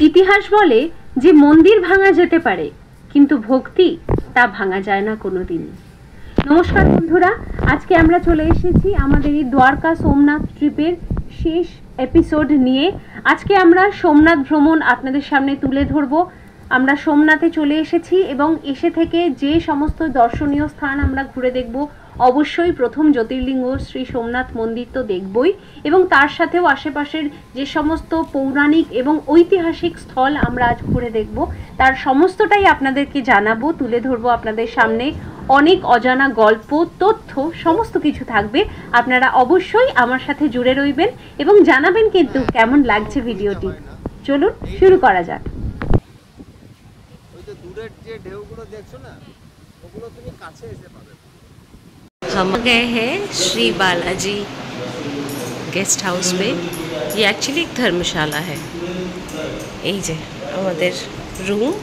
ইতিহাস বলে যে মন্দির ভাঙা যেতে পারে, কিন্তু ভক্তি তা ভাঙা যায় না কোনোদিন। নমস্কার বন্ধুরা, আজকে আমরা চলে এসেছি আমাদের এই দ্বারকা সোমনাথ ট্রিপের শেষ এপিসোড নিয়ে। আজকে আমরা সোমনাথ ভ্রমণ আপনাদের সামনে তুলে ধরব। আমরা সোমনাথে চলে এসেছি এবং এসে থেকে যে সমস্ত দর্শনীয় স্থান আমরা ঘুরে দেখব, অবশ্যই প্রথম জ্যোতির্লিঙ্গ শ্রী সোমনাথ মন্দির তো দেখবই, এবং তার সাথেও আশেপাশের যে সমস্ত পৌরাণিক এবং ঐতিহাসিক স্থল আমরা আজ ঘুরে দেখব, তার সমস্তটাই আপনাদেরকে জানাবো, তুলে ধরবো আপনাদের সামনে। অনেক অজানা গল্প, তথ্য সমস্ত কিছু থাকবে। আপনারা অবশ্যই আমার সাথে জুড়ে রইবেন এবং জানাবেন কিন্তু কেমন লাগছে ভিডিওটি। চলুন শুরু করা যাক। हम गए हैं श्री बालाजी गेस्ट हाउस में। ये एक्चुअली एक धर्मशाला है। এই যে আমাদের রুম।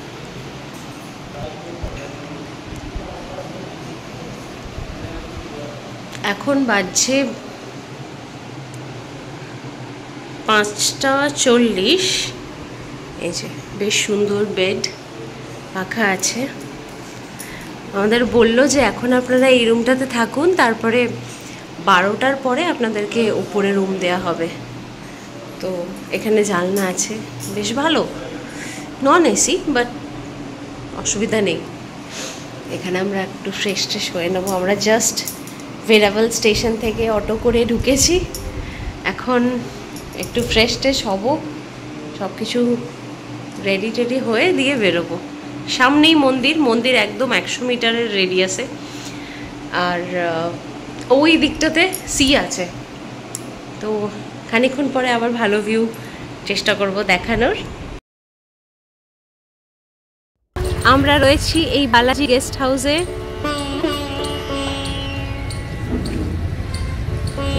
এখন বাজছে 5:40। এই যে বেশ সুন্দর বেড, পাখা আছে। আমাদের বলল যে এখন আপনারা এই রুমটাতে থাকুন, তারপরে 12টার পরে আপনাদেরকে উপরে রুম দেয়া হবে। তো এখানে জানলা আছে, বেশ ভালো, নন এসি, বাট অসুবিধা নেই। এখানে আমরা একটু ফ্রেশ ট্রেশ হয়ে নেবো। আমরা জাস্ট ভেরাবল স্টেশন থেকে অটো করে ঢুকেছি, এখন একটু ফ্রেশ ট্রেশ হব, সব কিছু রেডি টেডি হয়ে দিয়ে বেরোবো। সামনেই মন্দির একদম 100 মিটারের রেডিয়াসে, আর ওই দিকটাতে সি আছে। তো খানিকক্ষণ পরে আবার ভালো ভিউ চেষ্টা করব দেখানোর। আমরা রয়েছি এই বালাজি গেস্ট হাউসে।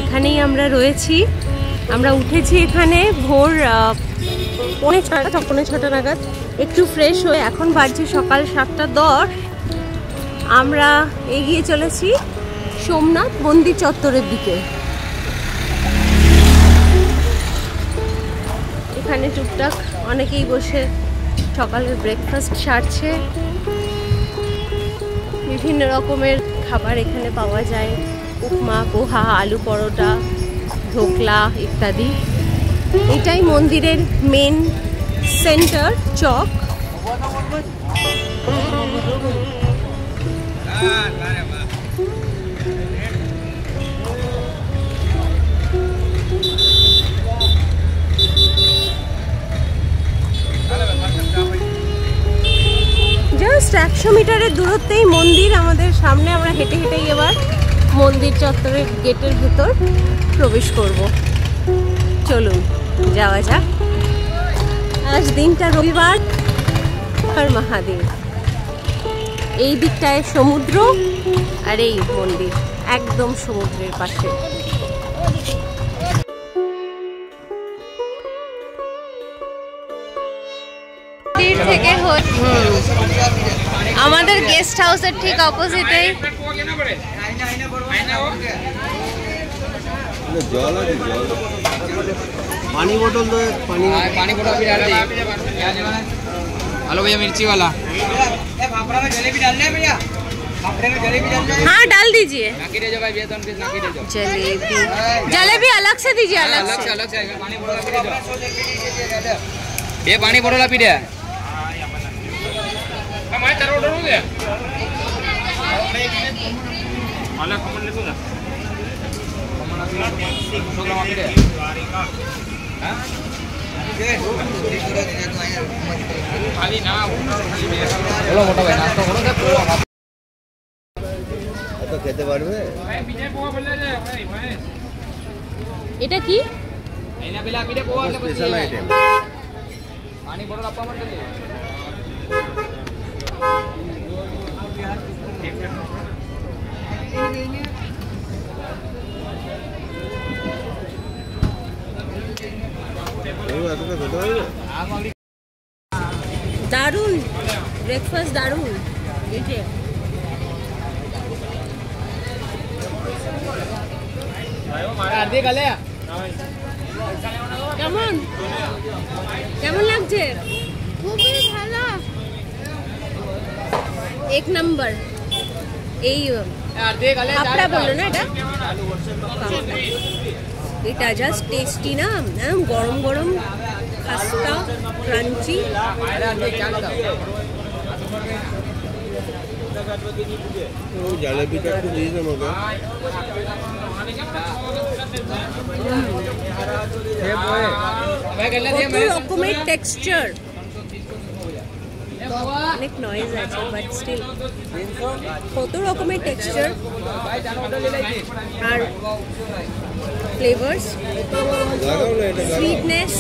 এখানেই আমরা রয়েছি। আমরা উঠেছি এখানে ভোর 6:45 নাগাদ, একটু ফ্রেশ হয়ে। এখন বাজছে সকাল 7:10। আমরা এগিয়ে চলেছি সোমনাথ মন্দির চত্বরের দিকে। এখানে টুকটাক অনেকেই বসে সকালের ব্রেকফাস্ট সারছে। বিভিন্ন রকমের খাবার এখানে পাওয়া যায়, উপমা, পোহা, আলু পরোটা, ধোকলা ইত্যাদি। এটাই মন্দিরের মেন সেন্টার, চক। জাস্ট 100 মিটারের দূরত্বেই মন্দির আমাদের সামনে। আমরা হেঁটে হেঁটেই এবার মন্দির চত্বরের গেটের ভেতর প্রবেশ করব। চলুন যাওয়া যাক। আজ দিনটা রবিবার আর মহাদেব। এই দিকটায় সমুদ্র আর এই মন্দির একদম সমুদ্রের পাশে। থেকে আমাদের গেস্ট হাউসের ঠিক অপোজিটে पानी बोतल दो, पानी बोतल भी डाल दे। हेलो भैया, मिर्ची वाला फाफड़ा में जलेबी डालना है भैया, फाफड़े में जलेबी डालना है। हाँ डाल दीजिए। नाकी दे दो भाई भैया, तो उनके नाकी दे दो। जलेबी अलग से दीजिए, अलग से। पानी बोतल पी दो ये, पानी बोतल पी दे। हमारे तरह ऑर्डर हो गया अलग कमल ले दो खाली ना बोलो मोटा भाई, नाश्ता करो तो খেতে পারবে। এটা কি? এইনা বেলা পিঠে পোয়া আছে, স্পেশাল আইটেম। পানি বড় আপা মত দে। দারুন ব্রেকফাস্ট, দারুন। এই যে आधी गले কেমন কেমন লাগছে? খুবই ভালো। এক নম্বর। এই আপনারা বললো না এটা, এটা জাস্ট টেস্টি না, গরম গরম খাস্তা ক্রাঞ্চি। জালেবিটা একটু দিয়ে দেবো কত রকমের টেক্সচার, অনেক নয়েজ আছে বাট স্টিল কত রকমের টেক্সচার আর ফ্লেভার্স, সুইটনেস,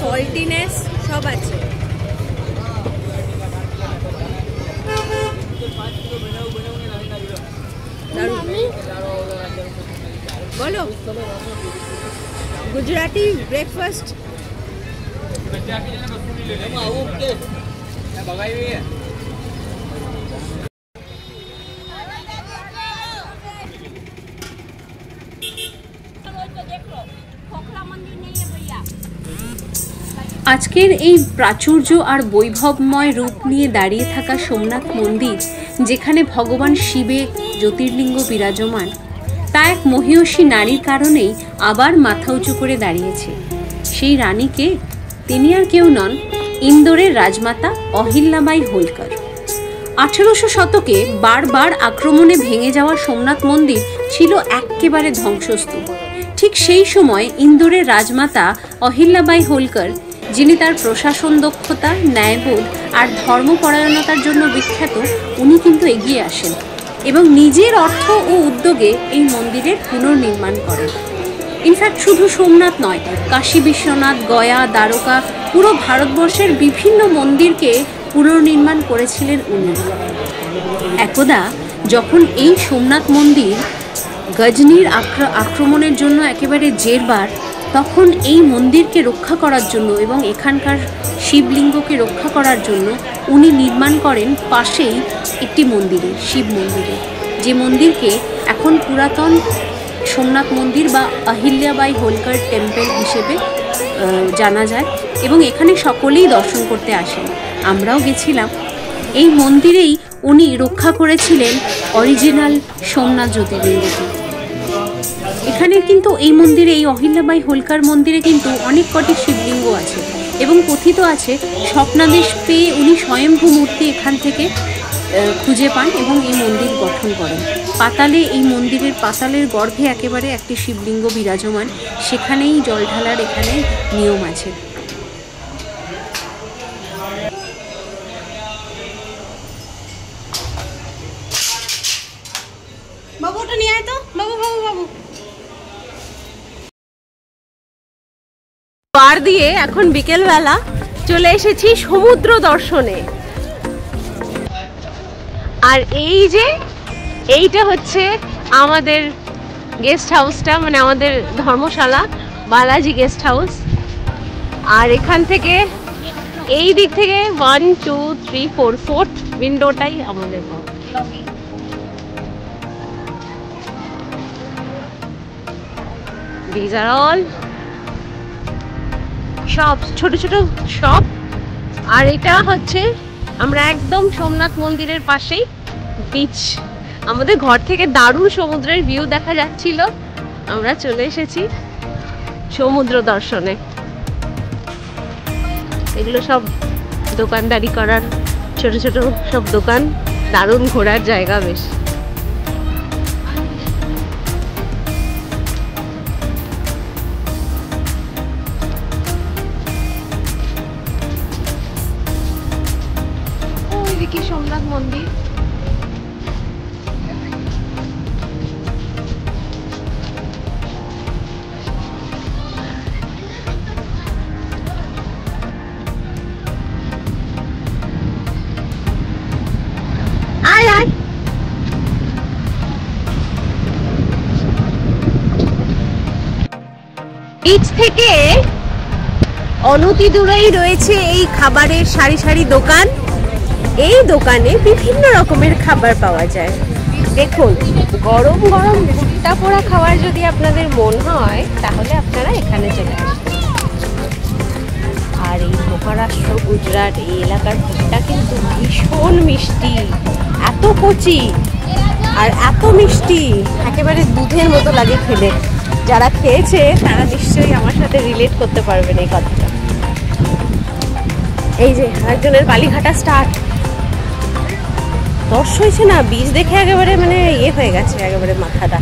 সল্টিনেস সব আছে। বলো গুজরাটি ব্রেকফাস্ট। আজকের এই প্রাচুর্য আর বৈভবময় রূপ নিয়ে দাঁড়িয়ে থাকা সোমনাথ মন্দির, যেখানে ভগবান শিবে জ্যোতির্লিঙ্গ বিরাজমান, তা এক মহিয়সী নারীর কারণেই আবার মাথা উঁচু করে দাঁড়িয়েছে। সেই রানীকে, তিনি আর কেউ নন, ইন্দোরের রাজমাতা অহিল্যাবাই হোলকার। 1800 শতকে বারবার আক্রমণে ভেঙে যাওয়া সোমনাথ মন্দির ছিল একেবারে ধ্বংসস্তূপ। ঠিক সেই সময় ইন্দোরের রাজমাতা অহিল্যাবাই হোলকার, যিনি তার প্রশাসন দক্ষতা, ন্যায়বোধ আর ধর্মপরায়ণতার জন্য বিখ্যাত, উনি কিন্তু এগিয়ে আসেন এবং নিজের অর্থ ও উদ্যোগে এই মন্দিরের পুনর্নির্মাণ করেন। ইনফ্যাক্ট শুধু সোমনাথ নয়, কাশী বিশ্বনাথ, গয়া, দ্বারকা, পুরো ভারতবর্ষের বিভিন্ন মন্দিরকে পুনর্নির্মাণ করেছিলেন উনি। একদা যখন এই সোমনাথ মন্দির গজনীর আক্রমণের জন্য একেবারে জেরবার, তখন এই মন্দিরকে রক্ষা করার জন্য এবং এখানকার শিবলিঙ্গকে রক্ষা করার জন্য উনি নির্মাণ করেন পাশেই একটি মন্দিরে, শিব মন্দিরে, যে মন্দিরকে এখন পুরাতন সোমনাথ মন্দির বা অহিল্যাবাই হোলকার টেম্পল হিসেবে জানা যায় এবং এখানে সকলেই দর্শন করতে আসেন। আমরাও গেছিলাম। এই মন্দিরেই উনি রক্ষা করেছিলেন অরিজিনাল সোমনাথ জ্যোতির্লিঙ্গকে। এখানে কিন্তু এই মন্দিরে, এই অহিল্যাবাই হোলকার মন্দিরে কিন্তু অনেক কটি শিবলিঙ্গ আছে এবং কথিত আছে স্বপ্নাদেশ পেয়ে উনি স্বয়ংভূ মূর্তি এখান থেকে খুঁজে পান এবং এই মন্দির গঠন করেন। পাতালে, এই মন্দিরের পাতালের গর্ভে একেবারে একটি শিবলিঙ্গ বিরাজমান, সেখানেই জল ঢালার এখানে নিয়ম আছে। বাবু ওটা নিয়ে আয় তো, বাবু বাবু বাবু। পার দিয়ে এখন বিকেলবেলা চলে এসেছি সমুদ্র দর্শনে। আর এই যে এইটা হচ্ছে আমাদের গেস্ট হাউসটা, মানে আমাদের ধর্মশালা, বালাজি গেস্ট হাউস। আর এখান থেকে এই দিক থেকে 1 2 3 4 4th উইন্ডোটাই আমাদের ঘর। These are all shops, ছোট ছোট শপ। আর এটা হচ্ছে আমরা একদম সোমনাথ মন্দিরের পাশেই বিচ। আমাদের ঘর থেকে দারুণ সমুদ্রের ভিউ দেখা যাচ্ছিল। আমরা চলে এসেছি সমুদ্র দর্শনে। এগুলো সব দোকানদারি করার ছোট ছোট সব দোকান, দারুণ ঘোরার জায়গা বেশ। ওইদিকে সোমনাথ মন্দির। আয় আয়। বিচ থেকে অনতি দূরেই রয়েছে এই খাবারের সারি সারি দোকান। এই দোকানে বিভিন্ন রকমের খাবার পাওয়া যায়। দেখুন, গরম গরম ভুট্টা পোড়া খাওয়ার যদি আপনাদের মন হয় তাহলে আপনারা এখানে চলে আসুন। মহারাষ্ট্র গুজরাট এই এলাকার ভুট্টা কিন্তু ভীষণ মিষ্টি, এত কচি আর এত মিষ্টি, একেবারে দুধের মতো লাগে খেলে। যারা খেয়েছে তারা নিশ্চয়ই আমার সাথে রিলেট করতে পারবেন এই কথাটা। এই যে আরেকজনের বালিঘাটা স্টার্ট, দশ হয়েছে না, বীজ দেখে একেবারে মানে ইয়ে হয়ে গেছে একেবারে মাথাটা।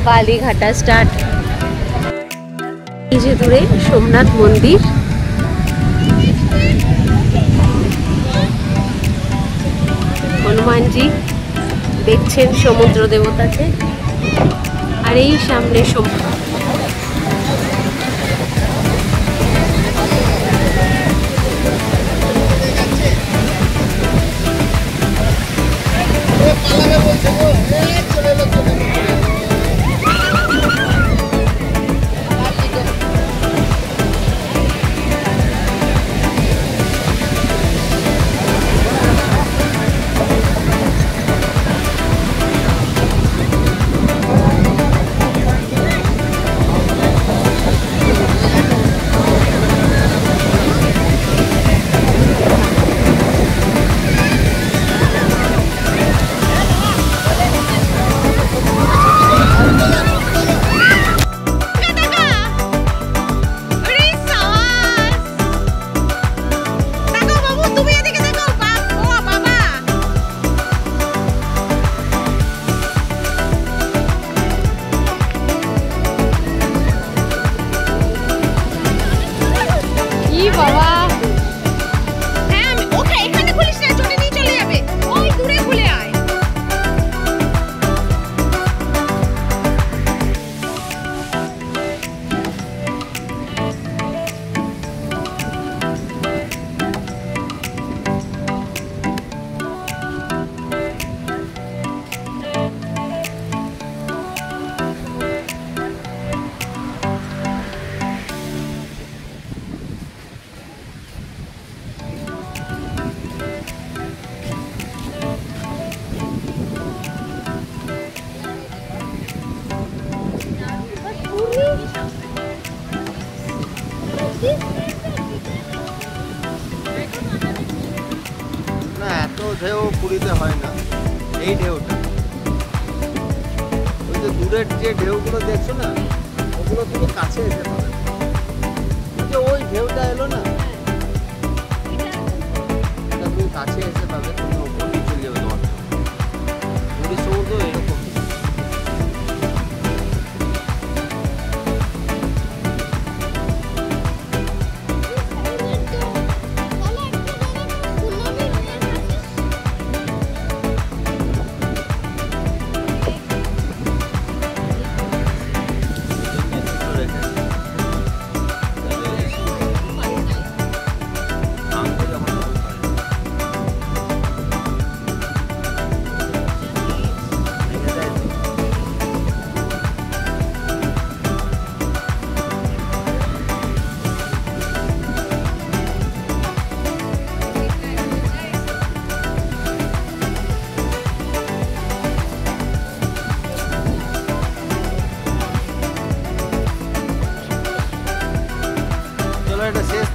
বালিঘাটা স্টার্ট। এই যে দূরে সোমনাথ মন্দির, হনুমানজি দেখছেন সমুদ্র দেবতাকে, আর এই সামনে না, এত ঢেউ পুরীতে হয় না, এই ঢেউটা। ওই যে দূরের যে ঢেউগুলো দেখছো না, ওগুলো তুমি কাছে এসে পাবে। যে ওই ঢেউটা এলো না, এটা তুমি কাছে এসে পাবে, তুমি ওপর দিয়ে চলে যাবে তোমার। পুরী সমুদ্র এরকম। এটা শেষ।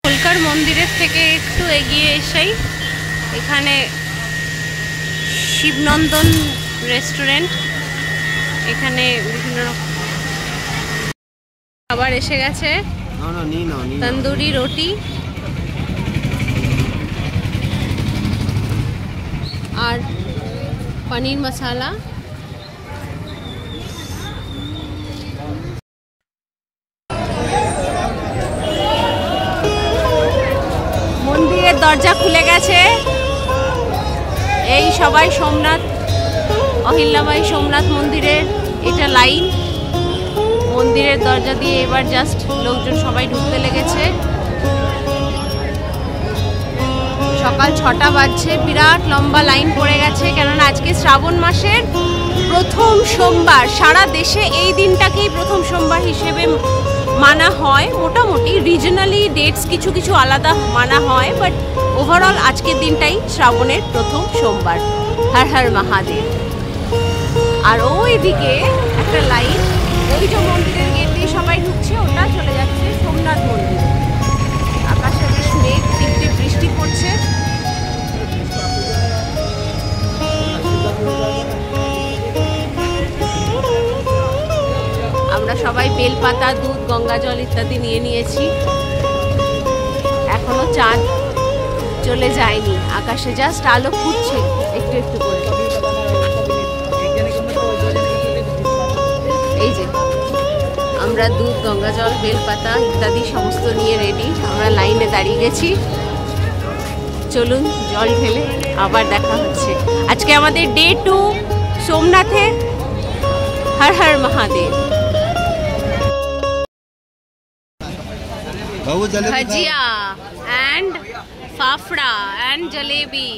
কলকার মন্দিরের থেকে একটু এগিয়ে এসেই এখানে শিবনন্দন রেস্টুরেন্ট, এখানে বিভিন্ন খাবার এসে গেছে। তন্দুরি রুটি আর পনির মশলা। দরজা খুলে গেছে। এই সবাই সোমনাথ, অহিল্যাবাই সোমনাথ মন্দিরের এটা লাইন। মন্দিরের দরজা দিয়ে এবার জাস্ট লোকজন সবাই ঢুকতে লেগেছে। সকাল 6টা বাজছে, বিরাট লম্বা লাইন পড়ে গেছে, কেননা আজকে শ্রাবণ মাসের প্রথম সোমবার। সারা দেশে এই দিনটাকেই প্রথম সোমবার হিসেবে মানা হয়। মোটামুটি রিজনালি ডেটস কিছু কিছু আলাদা মানা হয়, বাট ওভারঅল আজকের দিনটাই শ্রাবণের প্রথম সোমবার। হর হর মহাদেব। আর ওই দিকে একটা লাইন, ওই যে মন্দিরের গেট দিয়ে সবাই ঢুকছে, ওটা চলে যাচ্ছে সোমনাথ মন্দির। আকাশে বেশ মেঘ, টিপটিপ বৃষ্টি পড়ছে। আমরা সবাই বেলপাতা, দুধ, গঙ্গা জল ইত্যাদি নিয়ে নিয়েছি। এখনো চাঁদ চলে যায়নি, আকাশে জাস্ট আলো ফুটছে একটু একটু করে। এই যে আমরা দুধ, গঙ্গা জল, বেলপাতা ইত্যাদি সমস্ত নিয়ে রেডি। আমরা লাইনে দাঁড়িয়ে গেছি। চলুন জল ঢেলে আবার দেখা হচ্ছে। আজকে আমাদের ডে 2 সোমনাথে। Har Har Mahadev. Bhajiya and fafda and jalebi,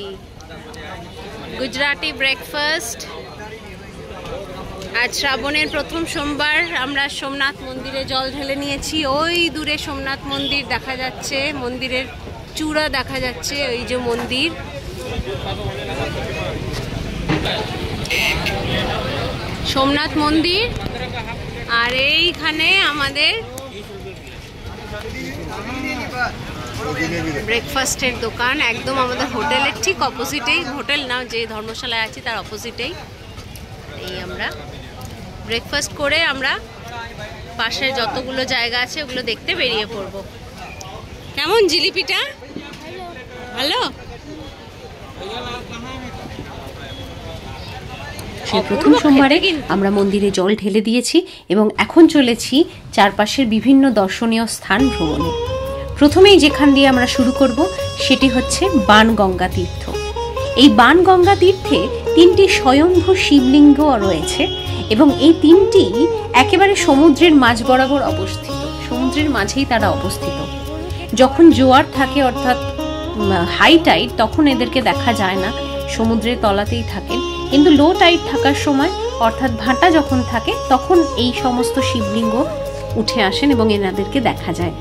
Gujarati breakfast. আজ শ্রাবণের প্রথম সোমবার। আমরা সোমনাথ মন্দিরে জল ঢেলে নিয়েছি। ওই দূরে সোমনাথ মন্দির দেখা যাচ্ছে, মন্দিরের চূড়া দেখা যাচ্ছে। ওই যে মন্দির, সোমনাথ মন্দির। আর এইখানে আমাদের ব্রেকফাস্টের দোকান, একদম আমাদের হোটেলের ঠিক অপোজিটেই। হোটেল না, যে ধর্মশালায় আছি তার অপোজিটেই। এই আমরা ব্রেকফাস্ট করে আমরা পাশে যতগুলো জায়গা আছে ওগুলো দেখতে বেরিয়ে পড়ব। কেমন জিলিপিটা? ভালো। সেই প্রথম সোমবারে আমরা মন্দিরে জল ঢেলে দিয়েছি এবং এখন চলেছি চারপাশের বিভিন্ন দর্শনীয় স্থান ভ্রমণে। প্রথমেই যেখান দিয়ে আমরা শুরু করব সেটি হচ্ছে বাণগঙ্গা তীর্থ। এই বাণগঙ্গা তীর্থে 3টি স্বয়ম্ভু শিবলিঙ্গ রয়েছে এবং এই 3টি একেবারে সমুদ্রের মাঝ বরাবর অবস্থিত। সমুদ্রের মাঝেই তারা অবস্থিত। যখন জোয়ার থাকে অর্থাৎ হাই টাইড, তখন এদেরকে দেখা যায় না, সমুদ্রের তলাতেই থাকেন। কিন্তু লো টাইড থাকার সময় অর্থাৎ ভাটা যখন থাকে তখন এই সমস্ত শিবলিঙ্গ উঠে আসেন এবং এনাদেরকে দেখা যায়।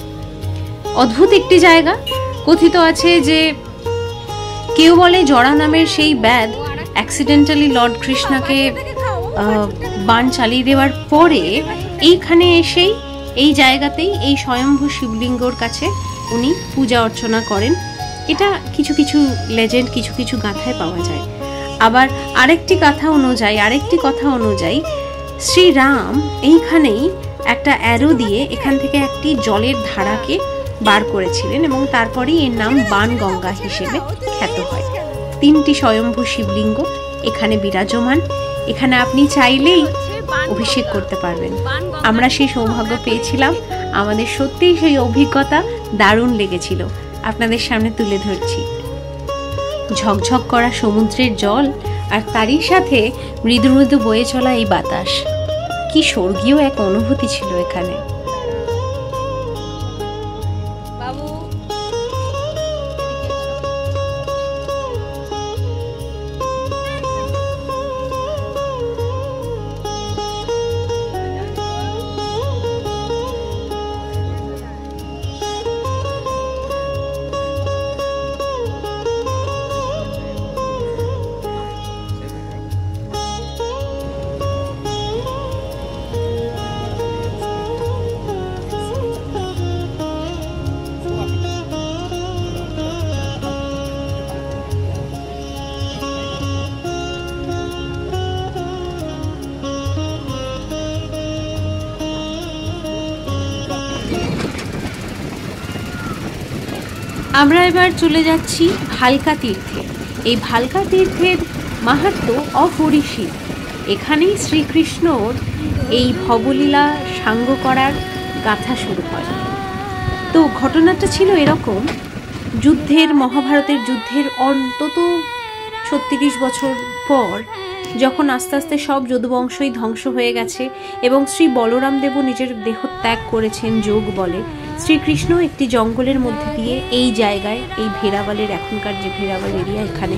অদ্ভুত একটি জায়গা। কথিত আছে যে কেউ বলে জরা নামের সেই ব্যাধ অ্যাক্সিডেন্টালি লর্ড কৃষ্ণকে বাণ চালিয়ে দেওয়ার পরে এইখানে এসেই এই জায়গাতেই এই স্বয়ম্ভু শিবলিঙ্গর কাছে উনি পূজা অর্চনা করেন। এটা কিছু কিছু লেজেন্ড, কিছু কিছু গাথায় পাওয়া যায়। আবার আরেকটি কথা অনুযায়ী শ্রীরাম এইখানেই একটা অ্যারো দিয়ে এখান থেকে একটি জলের ধারাকে বার করেছিলেন এবং তারপরেই এর নাম বাণগঙ্গা হিসেবে খ্যাত হয়। 3টি স্বয়ম্ভু শিবলিঙ্গ এখানে বিরাজমান। এখানে আপনি চাইলেই অভিষেক করতে পারবেন। আমরা সেই সৌভাগ্য পেয়েছিলাম। আমাদের সত্যিই সেই অভিজ্ঞতা দারুণ লেগেছিল। আপনাদের সামনে তুলে ধরছি। ঝকঝক করা সমুদ্রের জল আর তারই সাথে মৃদু মৃদু বয়ে চলা এই বাতাস, কি স্বর্গীয় এক অনুভূতি ছিল এখানে। আমরা এবার চলে যাচ্ছি ভালকা তীর্থে। এই ভালকা তীর্থের মাহাত্ম্য অপরিসীম। এখানেই শ্রীকৃষ্ণর এই ভবলীলা সাঙ্গ করার গাথা শুরু হয়। তো ঘটনাটা ছিল এরকম যুদ্ধের, মহাভারতের যুদ্ধের অন্তত 36 বছর পর যখন আস্তে আস্তে সব যদুবংশই ধ্বংস হয়ে গেছে এবং শ্রী বলরাম দেবও নিজের দেহ ত্যাগ করেছেন যোগ বলে, শ্রীকৃষ্ণ একটি জঙ্গলের মধ্যে দিয়ে এই জায়গায়, এই ভেরাওয়ালের, এখনকার যে ভেরাওয়াল এরিয়া, এখানে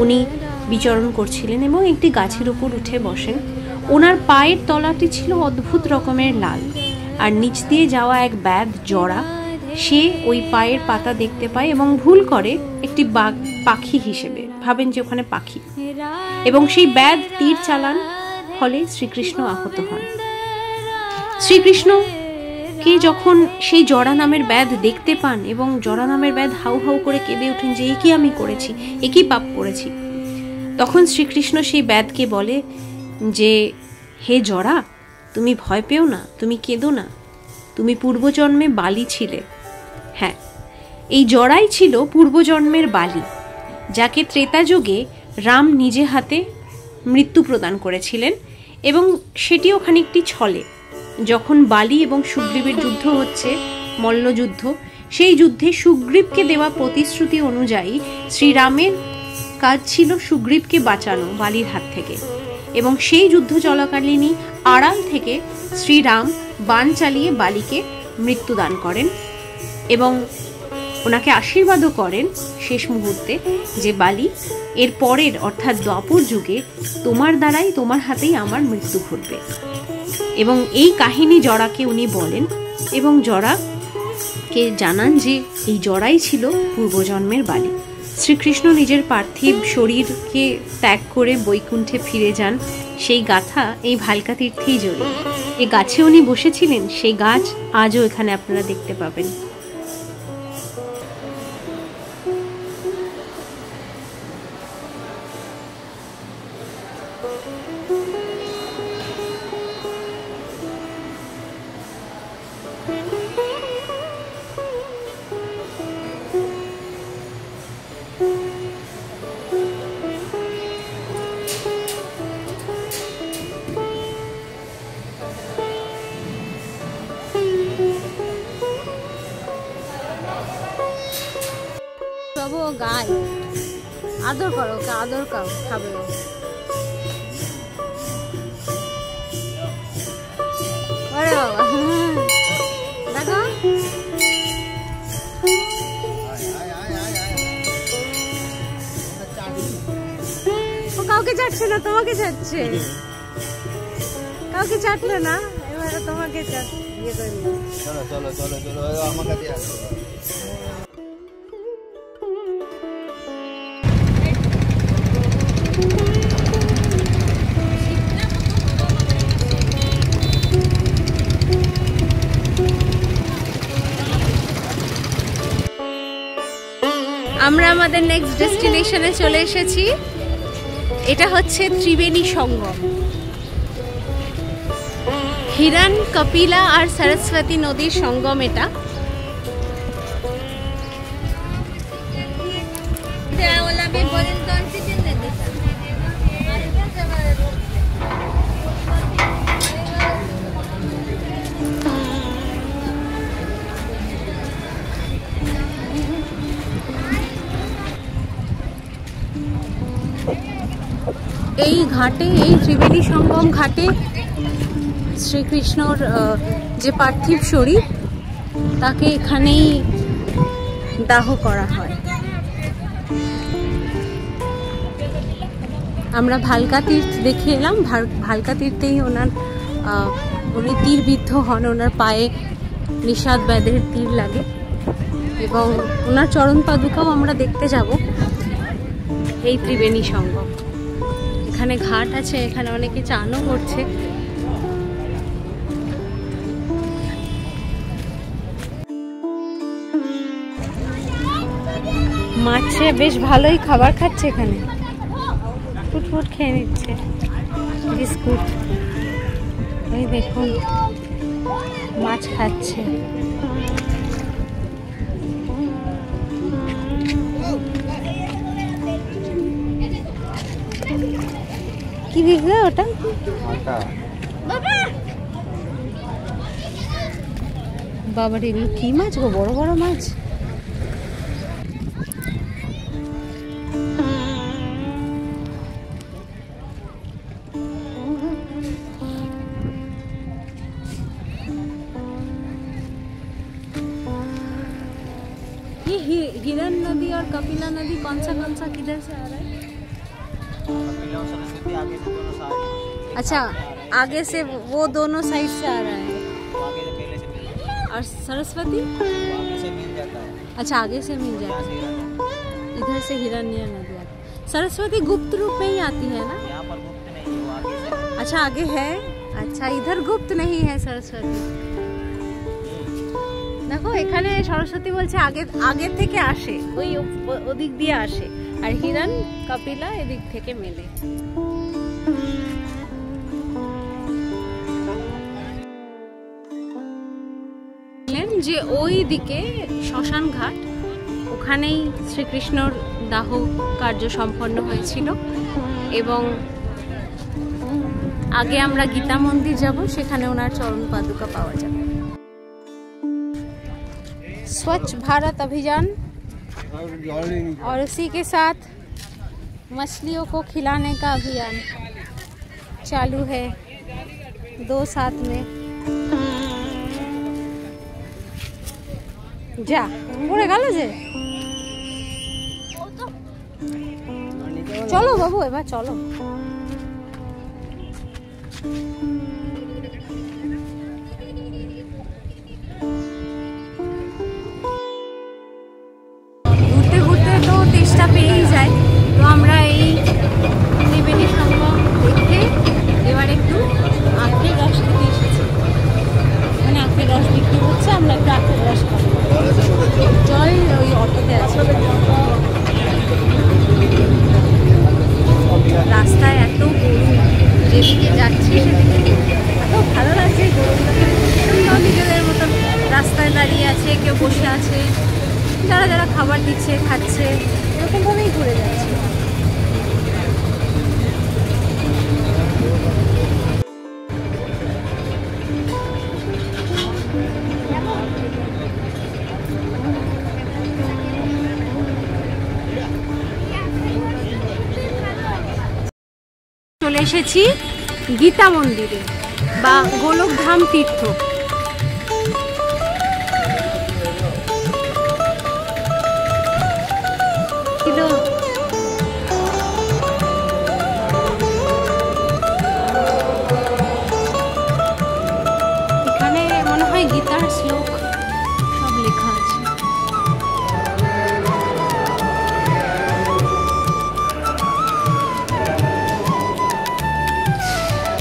উনি বিচরণ করছিলেন এবং একটি গাছের উপর উঠে বসেন। ওনার পায়ের তলাটি ছিল অদ্ভুত রকমের লাল, আর নিচ দিয়ে যাওয়া এক ব্যাধ জড়া, সে ওই পায়ের পাতা দেখতে পায় এবং ভুল করে একটি পাখি হিসেবে ভাবেন যে ওখানে পাখি, এবং সেই ব্যাধ তীর চালান, ফলে শ্রীকৃষ্ণ আহত হন। শ্রীকৃষ্ণকে যখন সেই জড়া নামের ব্যাধ দেখতে পান এবং জড়া নামের ব্যাধ হাউ হাউ করে কেঁদে ওঠেন যে একই আমি করেছি, একই পাপ করেছি, তখন শ্রীকৃষ্ণ সেই ব্যাধকে বলে যে হে জড়া, তুমি ভয় পেও না, তুমি কেঁদো না, তুমি পূর্বজন্মে বালি ছিলে। হ্যাঁ, এই জড়াই ছিল পূর্বজন্মের বালি, যাকে ত্রেতা যুগে রাম নিজে হাতে মৃত্যু প্রদান করেছিলেন, এবং সেটিও খানিকটি ছলে। যখন বালি এবং সুগ্রীবের যুদ্ধ হচ্ছে, মল্লযুদ্ধ, সেই যুদ্ধে সুগ্রীবকে দেওয়া প্রতিশ্রুতি অনুযায়ী শ্রীরামের কাজ ছিল সুগ্রীবকে বাঁচানো বালির হাত থেকে, এবং সেই যুদ্ধ চলাকালীনই আড়াল থেকে শ্রীরাম বাণ চালিয়ে বালিকে মৃত্যুদান করেন এবং ওনাকে আশীর্বাদও করেন শেষ মুহূর্তে যে বালি, এর পরের অর্থাৎ দ্বাপর যুগে তোমার দ্বারাই, তোমার হাতেই আমার মৃত্যু ঘটবে। এবং এই কাহিনী জড়াকে উনি বলেন এবং জড়াকে জানান যে এই জড়াই ছিল পূর্বজন্মের বালি। শ্রীকৃষ্ণ নিজের পার্থিব শরীরকে ত্যাগ করে বৈকুণ্ঠে ফিরে যান, সেই গাথা এই ভালকা তীর্থেই জড়িয়ে। এই গাছে উনি বসেছিলেন, সেই গাছ আজও এখানে আপনারা দেখতে পাবেন। গাই আদর করো, ওকে আদর করো, খাবে। ওরে বাবা, দেখো ও কাউকে চাটছে না, তোমাকে চাটছে। কাউকে চাটলো না, এবারে তোমাকে ইয়ে করে দিল। চলো চলো চলো চলো, আমার কাছে আসো। আমরা আমাদের নেক্সট ডেস্টিনেশনে চলে এসেছি। এটা হচ্ছে ত্রিবেণী সঙ্গম। হিরণ, কপিলা আর সরস্বতী নদীর সঙ্গম এটা। এই ঘাটে, এই ত্রিবেণী সঙ্গম ঘাটে শ্রীকৃষ্ণর যে পার্থিব শরীর, তাকে এখানেই দাহ করা হয়। আমরা ভালকা তীর্থ দেখে এলাম। ভালকা তীর্থেই উনি তীরবিদ্ধ হন, ওনার পায়ে নিষাদ ব্যাধের তীর লাগে এবং ওনার চরণ পাদুকাও আমরা দেখতে যাব এই ত্রিবেণী সঙ্গম। এখানে ঘাট আছে, এখানে অনেকে চানও করছে। মাছে বেশ ভালোই খাবার খাচ্ছে, এখানে ফুটফুট খেয়ে নিচ্ছে, বিস্কুট। এই দেখুন মাছ খাচ্ছে। কি দিবে ওটা? বাবা রে, কি মাছ গো, বড় বড় মাছ। ये हिरन नदी और कपिला नदी कौन सा किधर से आ रहा है? अच्छा, आगे से वो दोनों साइड से आ रहा है। और सरस्वती अच्छा आगे से मिल जाता है, इधर से हिरण्य नदी आती है। सरस्वती गुप्त रूप में ही आती है ना? यहाँ पर गुप्त नहीं है, आगे से। अच्छा आगे है। अच्छा इधर गुप्त नहीं है सरस्वती। দেখো এখানে সরস্বতী বলছে আগে থেকে আসে, ওই ওদিক দিয়ে আসে, আর হিরণ কপিলা এদিক থেকে মেলে। যে ওই দিকে শ্মশান ঘাট, ওখানেই শ্রীকৃষ্ণর দাহ কার্য সম্পন্ন হয়েছিল। এবং আগে আমরা গীতা মন্দির যাব, সেখানে ওনার চরণ পাদুকা পাওয়া যাবে। स्वच्छ भारत अभियान और उसी के साथ मछलियों को खिलाने का अभियान चालू है, दो साथ में। जा পড়ে গেল যে, চলো বাবু এবার চলো। পেয়েই যায়, তো আমরা এই ত্রিবেণী সঙ্গম দেখে এবার একটু আখের রস খেতে এসেছি। মানে আখের রস বিক্রি হচ্ছে, আমরা একটু আখের রস খাবো। জল ওই অটোতে আছে। রাস্তায় এত গরু, যেদিকে যাচ্ছি সেদিকে এত ভালো লাগছে। গরুগুলোকে সুন্দর নিজেদের মতন রাস্তায় দাঁড়িয়ে আছে, কেউ বসে আছে, যারা যারা খাবার দিচ্ছে খাচ্ছে, এরকমভাবেই ঘুরে যাচ্ছে। চলে এসেছি গীতা মন্দিরে বা গোলকধাম তীর্থ। এখানে মনে হয় গীতার শ্লোক সব লেখা আছে।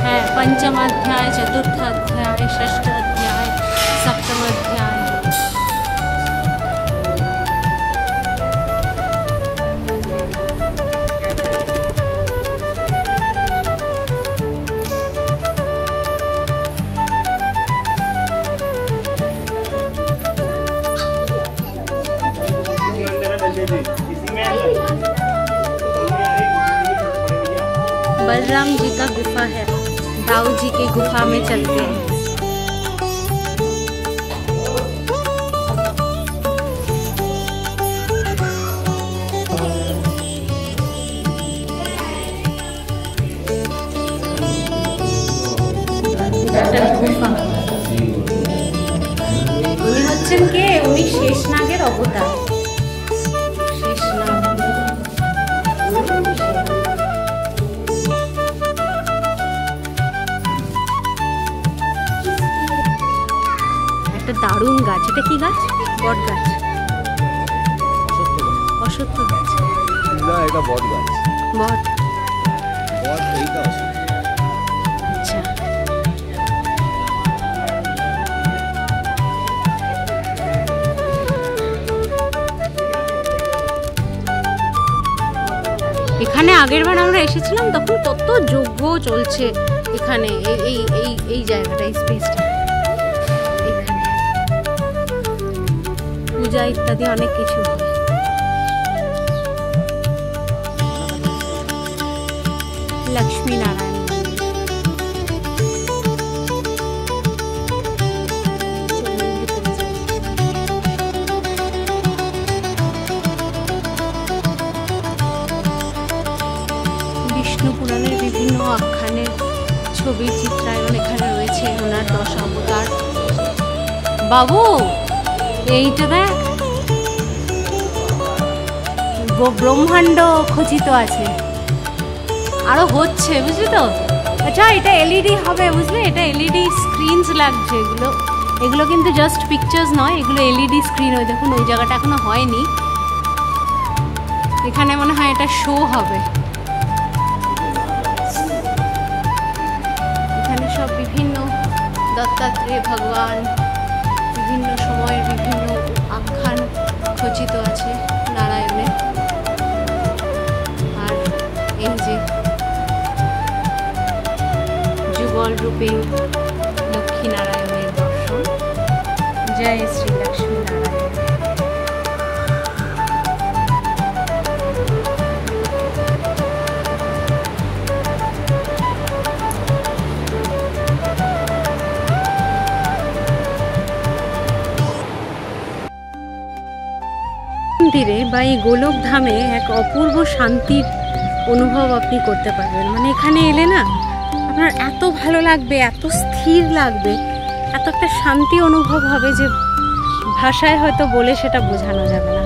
হ্যাঁ, पंचम अध्याय, चतुर्थ अध्याय, षष्ठ अध्याय, सप्तम अध्याय। बलराम जी का गुफा है, दाऊ जी की गुफा में चलते हैं। गुफा उनी হচ্ছেন কে? উনি শেষনাগের অবতার। দারুণ গাছ, এটা কি গাছ? বট গাছ, অশ্বত্থ গাছ না, এটা বট গাছ। বট এইটা আচ্ছা। এখানে আগেরবার আমরা এসেছিলাম, তখন কত যজ্ঞ চলছে এখানে, এই জায়গাটা, এই স্পেসটা, পূজা ইত্যাদি অনেক কিছু। লক্ষ্মী নারায়ণ বিষ্ণু পুরাণের বিভিন্ন আখ্যানের ছবির চিত্রায়ন এখানে রয়েছে, ওনার 10 অবতার। বাবু এইটা দেখ, ব্রহ্মাণ্ড খচিত আছে, আরো হচ্ছে, বুঝলি তো। আচ্ছা, এটা এলইডি হবে, বুঝলে, এটা এলইডি স্ক্রিনস লাগছে। এগুলো কিন্তু জাস্ট পিকচার্স নয়, এগুলো এলইডি স্ক্রিন। ওই দেখুন, ওই জায়গাটা এখনো হয়নি, এখানে মনে হয় এটা শো হবে। এখানে সব বিভিন্ন দত্তাত্রেয় ভগবান, বিভিন্ন সময়ের বিভিন্ন আখ্যান খচিত আছে নারায়ণের। আর এই যে যুগল রূপে লক্ষ্মী নারায়ণের দর্শন। জয় শ্রী লক্ষ্মী নারায়ণ। মন্দিরে বা এই গোলক ধামে এক অপূর্ব শান্তির অনুভব আপনি করতে পারবেন। মানে এখানে এলে না আপনার এত ভালো লাগবে, এত স্থির লাগবে, এত একটা শান্তি অনুভব হবে যে ভাষায় হয়তো বলে সেটা বোঝানো যাবে না।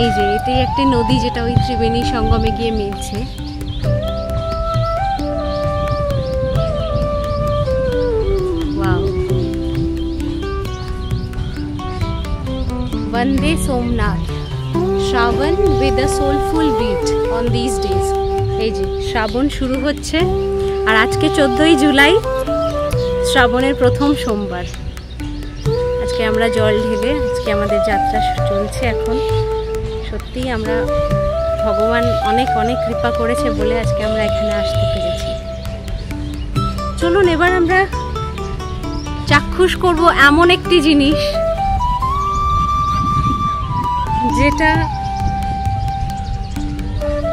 এই যে এটাই একটি নদী যেটা ওই ত্রিবেণী সঙ্গমে গিয়ে মিলছে। Vande Somnath, Shravan with a soulful beat on these days. এই যে শ্রাবণ শুরু হচ্ছে, আর আজকে 14ই জুলাই, শ্রাবণের প্রথম সোমবার। আজকে আমরা জল ঢেলে আজকে আমাদের যাত্রা চলছে। এখন সত্যি আমরা ভগবান অনেক অনেক কৃপা করেছে বলে আজকে আমরা এখানে আসতে পেরেছি। চলুন এবার আমরা চাক্ষুষ করব এমন একটি জিনিস যেটা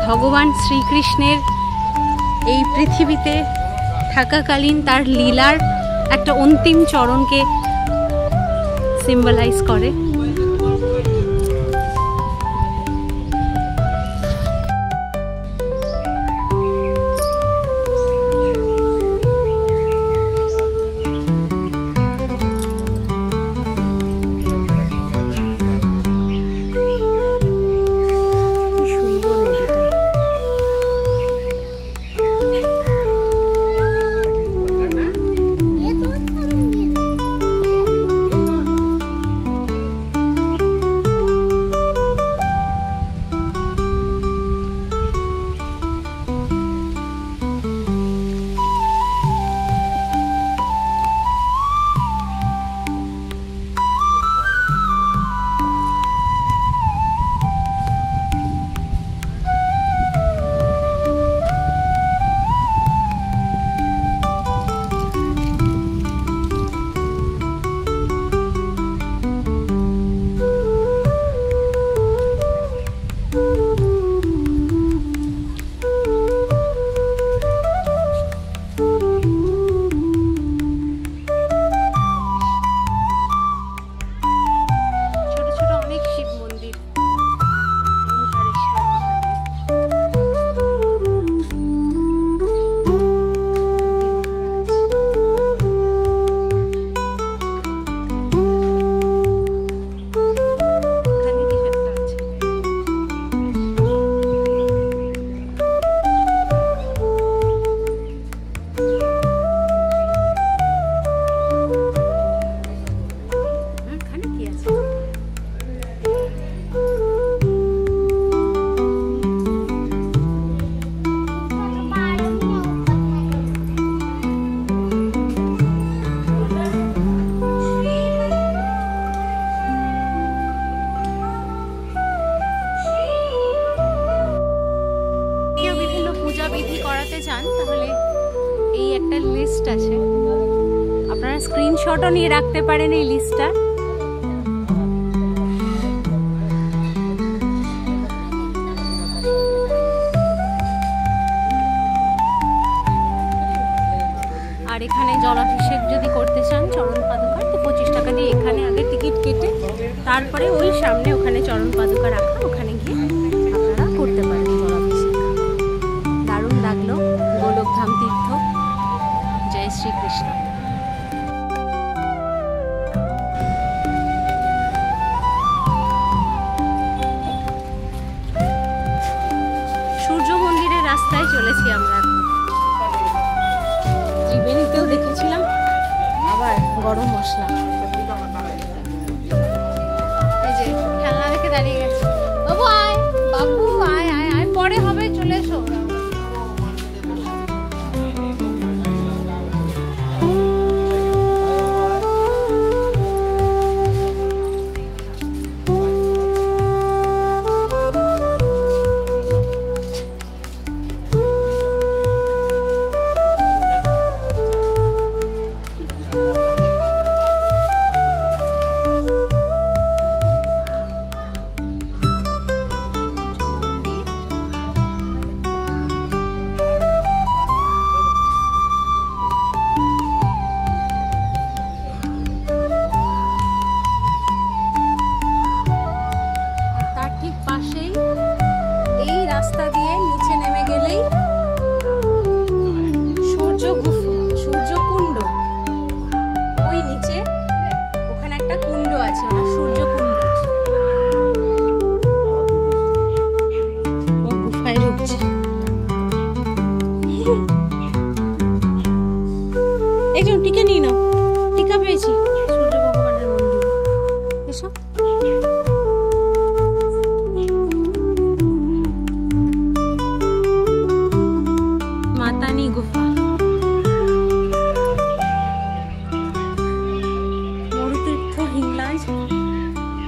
ভগবান শ্রীকৃষ্ণের এই পৃথিবীতে থাকাকালীন তার লীলার একটা অন্তিম চরণকে সিম্বলাইজ করে। স্ক্রিনশটও নিয়ে রাখতে পারেন এই লিস্টটা। আর এখানে জলাভিষেক যদি করতে চান চরণ পাদুকা, তো 25 টাকা দিয়ে এখানে আগে টিকিট কেটে তারপরে ওই সামনে ওখানে চরণ পাদুকা রাখা, ওখানে গিয়ে আপনারা করতে পারেন জলাভিষেক। দারুণ লাগলো গোলকধাম তীর্থ। জয় শ্রীকৃষ্ণ। চলেছি আমরা এখন। ত্রিবেণীতেও দেখেছিলাম, আবার গরম মশলা। এই যে খেলনা রেখে দাঁড়িয়ে গেছে। বাবু আয়, বাবু আয় আয় আয়, পরে হবে, চলে এসো। রাস্তা দিয়ে নিচে নেমে গেলেই সূর্যকুণ্ড, ওই নিচে ওখানে একটা কুণ্ড আছে, ওটা সূর্যকুণ্ড। ও গুফায় ঢুকছে। একজন টিকা নিয়ে নাও, টিকা পেয়েছি। সূর্য ভগবানের মন্দির, এসো। গুফা, মরুতীর্থ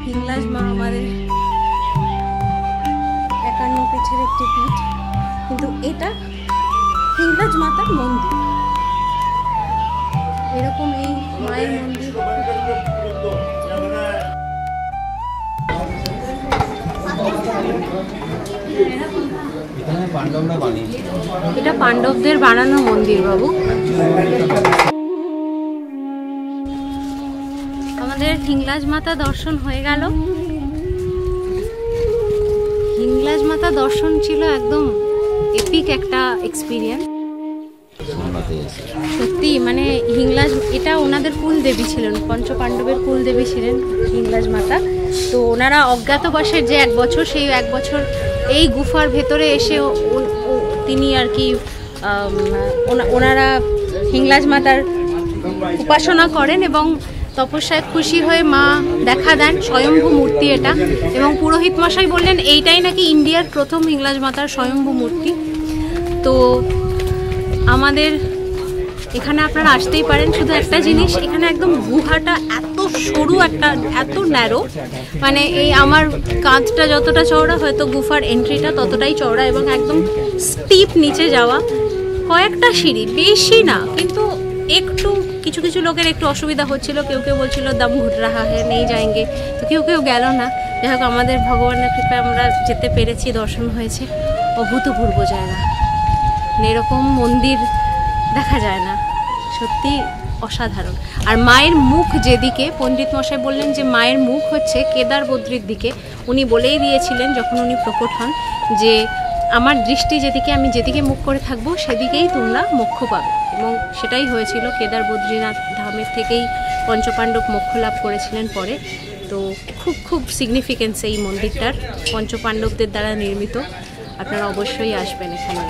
হিংলাজ মা আমাদের 51 পীঠের একটি পীঠ, কিন্তু এটা হিংলাজ মাতার মন্দির। এরকম এই মায়ের মন্দির এটা পাণ্ডবদের বানানো মন্দির বাবু। আমাদের হিংলাজ মাতা দর্শন হয়ে গেল। হিংলাজ মাতা দর্শন ছিল একদম এপিক একটা এক্সপিরিয়েন্স। সত্যি মানে হিংলাজ, এটা ওনাদের কুল দেবী ছিলেন, পঞ্চপাণ্ডবের কুল দেবী ছিলেন হিংলাজ মাতা। তো ওনারা অজ্ঞাতবাসের যে 1 বছর, সেই 1 বছর এই গুফার ভেতরে এসে তিনি আর কি ওনারা হিংলাজ মাতার উপাসনা করেন এবং তপস্যায় খুশি হয়ে মা দেখা দেন, স্বয়ম্ভু মূর্তি এটা। এবং পুরোহিত মশাই বললেন এইটাই নাকি ইন্ডিয়ার প্রথম হিংলাজ মাতার স্বয়ম্ভু মূর্তি। তো আমাদের এখানে আপনারা আসতেই পারেন। শুধু একটা জিনিস, এখানে একদম গুহাটা এত সরু, একটা এত ন্যারো, মানে এই আমার কাঁধটা যতটা চওড়া, হয়তো গুফার এন্ট্রিটা ততটাই চওড়া, এবং একদম স্টিপ নিচে যাওয়া, কয়েকটা সিঁড়ি, বেশি না, কিন্তু একটু কিছু কিছু লোকের একটু অসুবিধা হচ্ছিল। কেউ কেউ বলছিল দম ঘুট রাহা হ্যাঁ নেই যাएंगे, তো কেউ কেউ গেল না। যাই হোক, আমাদের ভগবানের কৃপায় আমরা যেতে পেরেছি, দর্শন হয়েছে। অভূতপূর্ব জায়গা, এরকম মন্দির দেখা যায় না, সত্যি অসাধারণ। আর মায়ের মুখ যেদিকে, পণ্ডিত মশাই বললেন যে মায়ের মুখ হচ্ছে কেদার বদ্রীর দিকে। উনি বলেই দিয়েছিলেন যখন উনি প্রকট হন যে আমার দৃষ্টি যেদিকে, আমি যেদিকে মুখ করে থাকবো সেদিকেই তোমরা মোক্ষ পাবে। এবং সেটাই হয়েছিল। কেদার বদ্রীনাথ ধামের থেকেই পঞ্চপাণ্ডব মোক্ষ লাভ করেছিলেন পরে। তো খুব খুব সিগনিফিকেন্স এই মন্দিরটার, পঞ্চপাণ্ডবদের দ্বারা নির্মিত। আপনারা অবশ্যই আসবেন এখানে।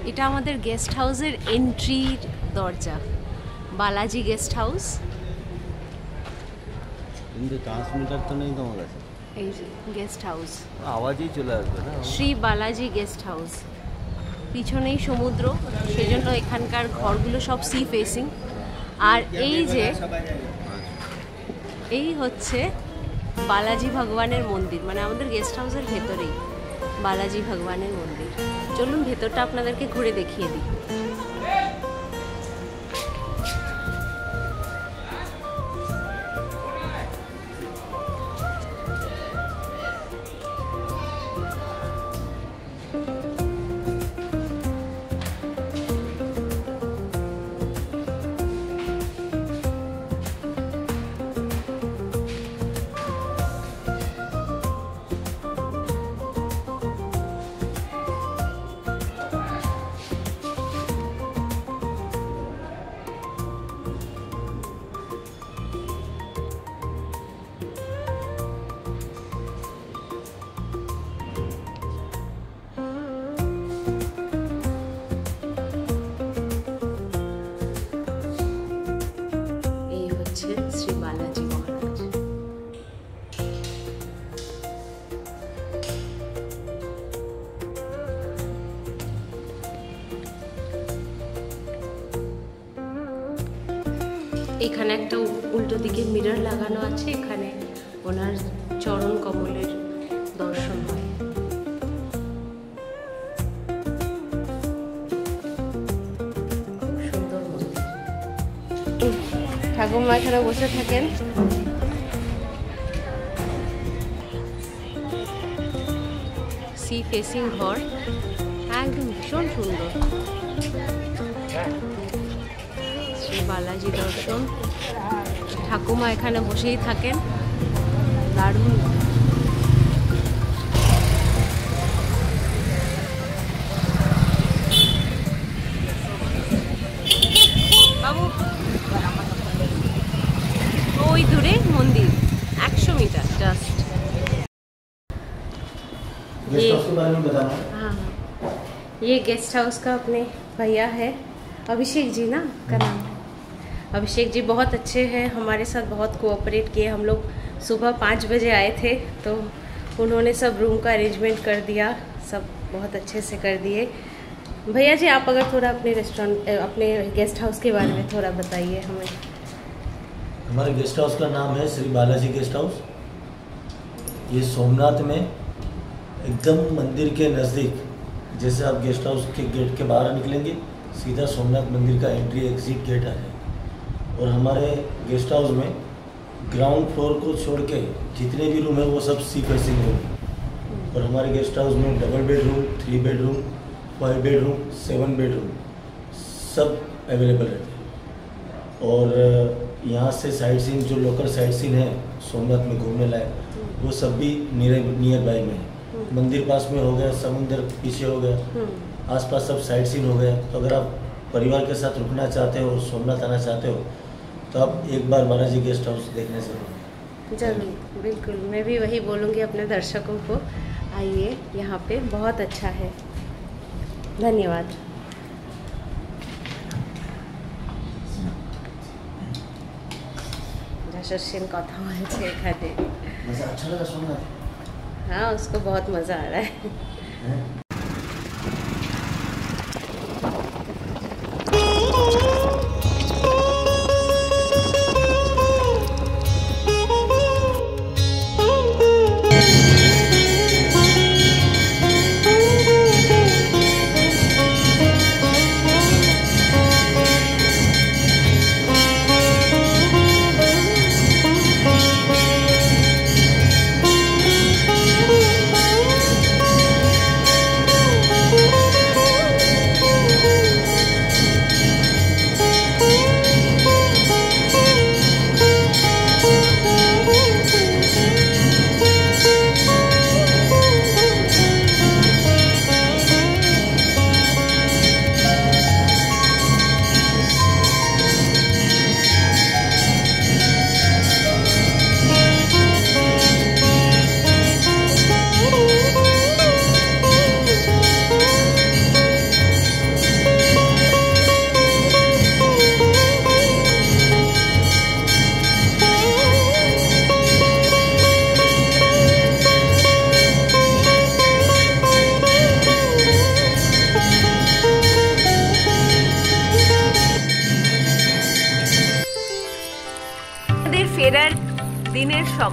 এটা আমাদের গেস্ট হাউসের এন্ট্রির দরজা, বালাজি গেস্ট হাউস। কিন্তু ট্রান্সমিটার তো নেই তোমার কাছে? এই যে গেস্ট হাউস, আওয়াজই চলে আসবে না? Shri Balaji guest house. পিছনেই সমুদ্র, সেই জন্য এখানকার ঘরগুলো সব সি ফেসিং। আর এই যে এই হচ্ছে বালাজি ভগবানের মন্দির, মানে আমাদের গেস্ট হাউসের ভেতরেই বালাজি ভগবানের মন্দির। চলুন ভেতরটা আপনাদেরকে ঘুরে দেখিয়ে দিই। শ্রী বালাজি মহারাজ। এখানে একটা উল্টো দিকে মিরর লাগানো আছে, এখানে ওনার চরণ কমলের দর্শন হয়। সুন্দর মন্দির। ঠাকুমা এখানে বসে থাকেন। সি ফেসিং ঘর, একদম ভীষণ সুন্দর। শ্রী বালাজি দর্শন। ঠাকুমা এখানে বসেই থাকেন, দারুণ। বাবু ওই দূরে মন্দির, 100 मीटर जस्ट। गेस्ट हाउस के बारे में बताना। हाँ, ये गेस्ट हाउस का अपने भैया है, अभिषेक जी ना का नाम है। अभिषेक जी बहुत अच्छे हैं, हमारे साथ बहुत कोऑपरेट किए। हम लोग सुबह 5 बजे आए थे तो उन्होंने सब रूम का अरेंजमेंट कर दिया, सब बहुत अच्छे से कर दिए। भैया जी आप अगर थोड़ा अपने रेस्टोरेंट, अपने गेस्ट हाउस के बारे में थोड़ा बताइए हमें। हमारे गेस्ट हाउस का नाम है श्री बालाजी गेस्ट हाउस। ये सोमनाथ में एकदम मंदिर के नज़दीक, जैसे आप गेस्ट हाउस के गेट के बाहर निकलेंगे सीधा सोमनाथ मंदिर का एंट्री एग्जिट गेट है। और हमारे गेस्ट हाउस में ग्राउंड फ्लोर को छोड़ के जितने भी रूम है वो सब सी फेसिंग रूम। और हमारे गेस्ट हाउस में double bedroom, 3 bedroom, 5 bedroom, 7 bedroom सब अवेलेबल रहते हैं। और यहाँ से साइट सीन, जो लोकल साइट सीन है सोमनाथ में घूमने लायक, वो सब भी नियर बाई में है। मंदिर पास में हो गया, समुद्र पीछे हो गया, आसपास सब साइट सीन हो गया। तो अगर आप परिवार के साथ रुकना चाहते हो और सोमनाथ आना चाहते हो तो आप एक बार बालाजी गेस्ट हाउस देखने से जरूर, बिल्कुल। मैं भी वही बोलूँगी अपने दर्शकों को, आइए यहाँ पे, बहुत अच्छा है। धन्यवाद। যশস্বিন কথা বলছে এখানে। अच्छा लगा सोमनाथ? हाँ, उसको बहुत मज़ा आ रहा है।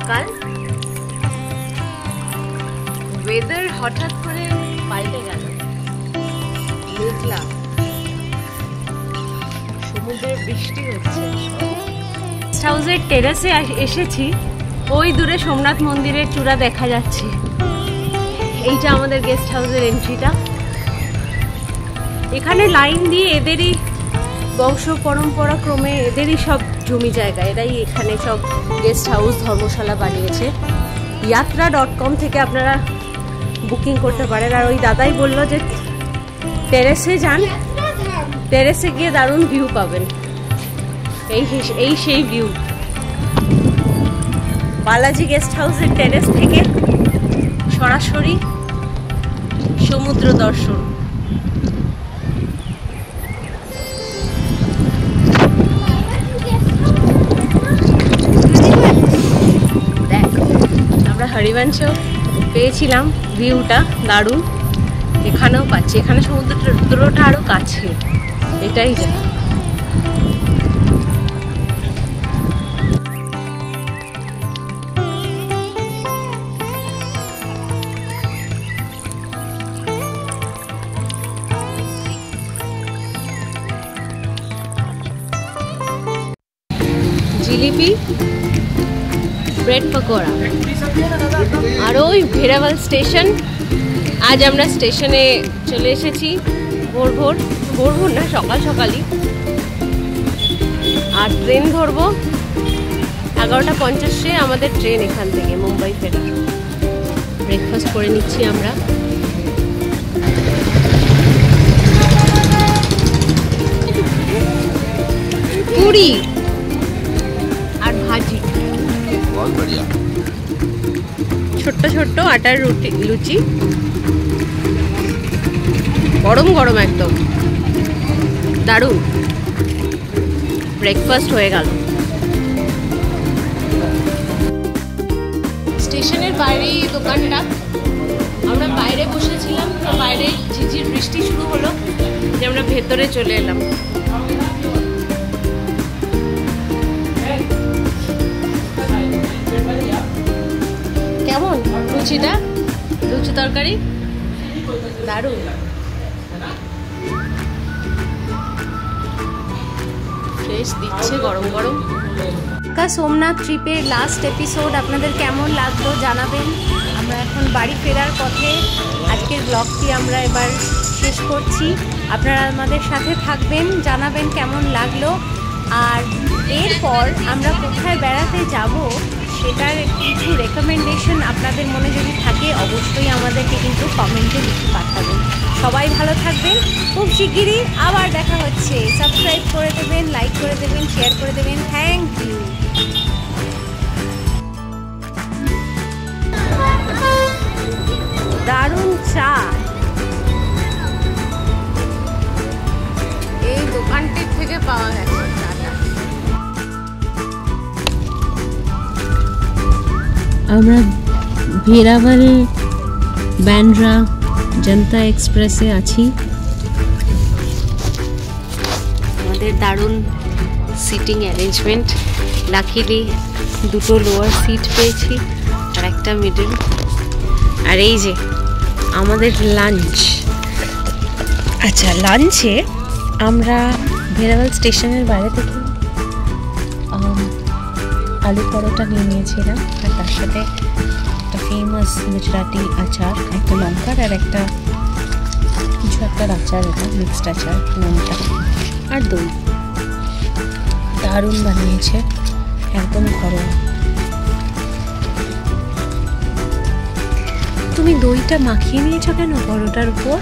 সকাল, ওয়েদার হঠাৎ করে পাল্টে গেল, মেঘলা, সমুদ্রে বৃষ্টি হচ্ছে। গেস্ট হাউসের টেরেসে এসেছি, ওই দূরে সোমনাথ মন্দিরের চূড়া দেখা যাচ্ছে। এইটা আমাদের গেস্ট হাউসের এন্ট্রিটা। এখানে লাইন দিয়ে এদেরই বংশ পরম্পরা ক্রমে এদেরই সব জমি জায়গা, এরাই এখানে সব গেস্ট হাউস ধর্মশালা বানিয়েছে। यात्रा.com থেকে আপনারা বুকিং করতে পারেন। আর ওই দাদাই বলল যে টেরেসে যান, টেরেসে গিয়ে দারুণ ভিউ পাবেন। এই সেই ভিউ, বালাজি গেস্ট হাউসের টেরেস থেকে সরাসরি সমুদ্র দর্শন। দেখ, আমরা হরিবংশেও পেয়েছিলাম ভিউটা দারুণ, এখানেও পাচ্ছি। এখানে সমুদ্রটা আরো কাছে, এটাই যা। জিলিপি, ব্রেড পকোড়া, আর ওই ভেরাভাল স্টেশন। আজ আমরা স্টেশনে চলে এসেছি ভোর ভোর না, সকাল সকালই। আর ট্রেন ধরবো 11:50-এ আমাদের ট্রেন এখান থেকে মুম্বাই ফেরার। ব্রেকফাস্ট করে নিচ্ছি আমরা। পুরি আর ভাজি, ছোট্ট ছোট্ট আটার লুচি, গরম গরম একদম দারুণ। ব্রেকফাস্ট হয়ে গেল। স্টেশনের বাইরে এই দোকানটা, আমরা বাইরে বসেছিলাম, তো বাইরে ঝিঝির বৃষ্টি শুরু হলো যে আমরা ভেতরে চলে এলাম। কেমন লুচিটা? লুচি তরকারি দারুণ। ফ্রেশ দিচ্ছে গরম গরম। সোমনাথ ট্রিপের লাস্ট এপিসোড আপনাদের কেমন লাগলো জানাবেন। আমরা এখন বাড়ি ফেরার পথে আজকের ব্লগটি আমরা এবার শেষ করছি। আপনারা আমাদের সাথে থাকবেন, জানাবেন কেমন লাগলো। আর এরপর আমরা কোথায় বেড়াতে যাব সেটার কিছু রেকমেন্ডেশন আপনাদের মনে যদি থাকে অবশ্যই আমাদেরকে কিন্তু কমেন্টে লিখে পাঠাবেন। সবাই ভালো থাকবেন, খুব শিগগিরই আবার দেখা হচ্ছে। সাবস্ক্রাইব করে দেবেন, লাইক করে দেবেন, শেয়ার করে দেবেন। Thank you. দারুণ চা এই দোকানটির থেকে পাওয়া গেছে চাটা। আমরা ভেরাভাল ব্যান্ড্রা জনতা এক্সপ্রেসে আছি। আমাদের দারুণ সিটিং অ্যারেঞ্জমেন্ট, লাকিলি দুটো লোয়ার সিট পেয়েছি আর একটা মিডল। আর এই যে আমাদের লাঞ্চ। আচ্ছা, লাঞ্চে আমরা ভেরাভাল স্টেশনের বাইরে থেকে আলু পরোটা নিয়ে নিয়েছিলাম, আর তার সাথে একটা ফেমাস গুজরাটি আচার, একটা লঙ্কার আর একটা কিছু একটা আচার, এটা মিক্সড আচার, লঙ্কা আর দই। দারুণ বানিয়েছে, একদম ঘরোয়া। তুমি দইটা মাখিয়ে নিয়েছো কেন পরোটার উপর?